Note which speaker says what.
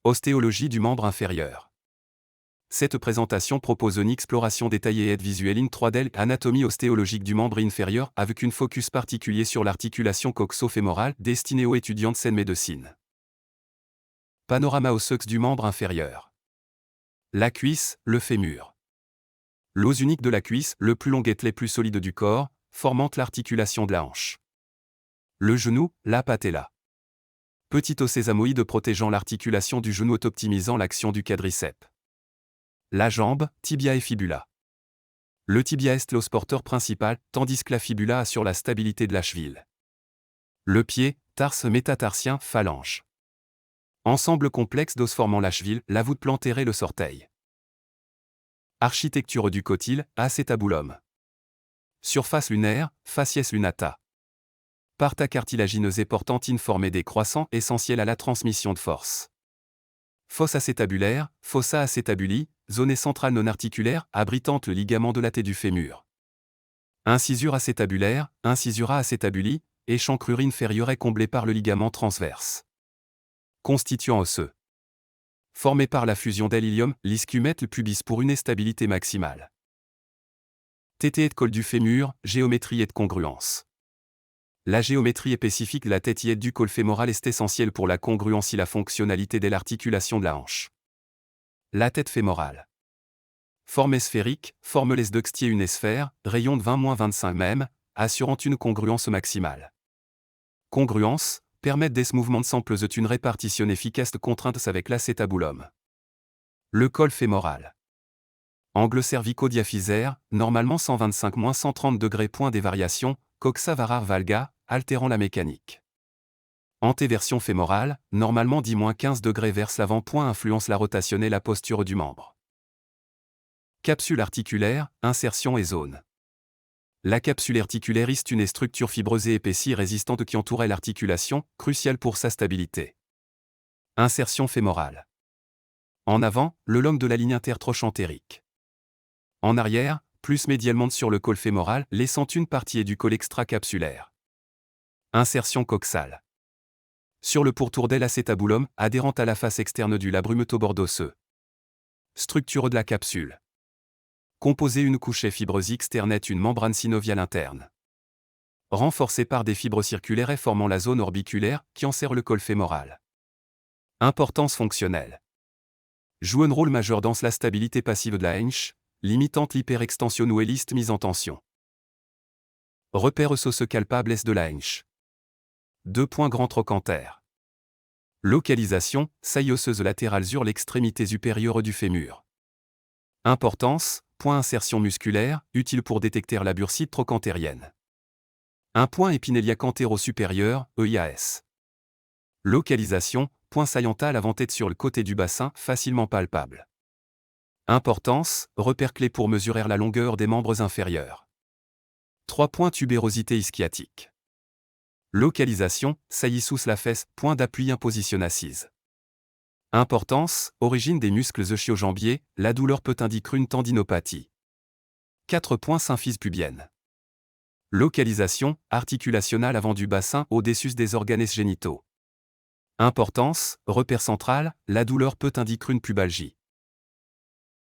Speaker 1: Ostéologie du membre inférieur. Cette présentation propose une exploration détaillée et aide visuelle in 3D anatomie ostéologique du membre inférieur avec un focus particulier sur l'articulation coxo-fémorale destinée aux étudiants de scène médecine. Panorama osseux du membre inférieur. La cuisse, le fémur. L'os unique de la cuisse, le plus long et le plus solide du corps, formant l'articulation de la hanche. Le genou, la patella. Petit os sésamoïde protégeant l'articulation du genou et optimisant l'action du quadriceps. La jambe, tibia et fibula. Le tibia est l'os porteur principal, tandis que la fibula assure la stabilité de la cheville. Le pied, tarse métatarsien, phalange. Ensemble complexe d'os formant la cheville, la voûte plantaire et le orteil. Architecture du cotyle, acétabulum. Surface lunaire, facies lunata. Parta cartilagineuse et portantine formée des croissants essentiels à la transmission de force. Fosse acétabulaire, fossa acétabuli, zone centrale non articulaire, abritante le ligament de la taille du fémur. Incisure acétabulaire, incisura acétabuli, échancrure inférieure est comblée par le ligament transverse. Constituant osseux. Formé par la fusion d'ilium, l'ischumète le pubis pour une stabilité maximale. Tété et de col du fémur, géométrie et de congruence. La géométrie spécifique de la tête et du col fémoral est essentielle pour la congruence et la fonctionnalité de l'articulation de la hanche. La tête fémorale. Forme sphérique, forme les d'oxtier une sphère, rayon de 20-25 mm, assurant une congruence maximale. Congruence, permettre des mouvements simples et une répartition efficace de contraintes avec l'acétabulum. Le col fémoral. Angle cervico-diaphysaire, normalement 125-130 degrés. Point des variations, coxa varar valga, altérant la mécanique. Antéversion fémorale, normalement 10-15 degrés vers l'avant. Point influence la rotation et la posture du membre. Capsule articulaire, insertion et zone. La capsule articulaire est une structure fibreuse et épaissie résistante qui entourait l'articulation, cruciale pour sa stabilité. Insertion fémorale. En avant, le long de la ligne intertrochantérique. En arrière, plus médialement sur le col fémoral, laissant une partie du col extracapsulaire. Insertion coxale. Sur le pourtour de l'acétabulum, adhérente à la face externe du labrum osseux. Structure de la capsule. Composée une couche fibreuse externe et une membrane synoviale interne. Renforcée par des fibres circulaires et formant la zone orbiculaire qui enserre le col fémoral. Importance fonctionnelle. Joue un rôle majeur dans la stabilité passive de la hanche, limitant l'hyperextension ou l'ist mise en tension. Repère osseux palpable est de la hanche. 2 points grands trochanter. Localisation, saillie osseuse latérale sur l'extrémité supérieure du fémur. Importance, point insertion musculaire, utile pour détecter la bursite trochantérienne. Un point épinélien antéro-supérieur, EIAS. Localisation, point saillantal avant-tête sur le côté du bassin, facilement palpable. Importance, repère clé pour mesurer la longueur des membres inférieurs. 3 points tubérosité ischiatique. Localisation, saillie sous la fesse, point d'appui imposition assise. Importance, origine des muscles ischio-jambiers, la douleur peut indiquer une tendinopathie. 4 points symphyse pubienne. Localisation, articulationnelle avant du bassin au-dessus des organes génitaux. Importance, repère central, la douleur peut indiquer une pubalgie.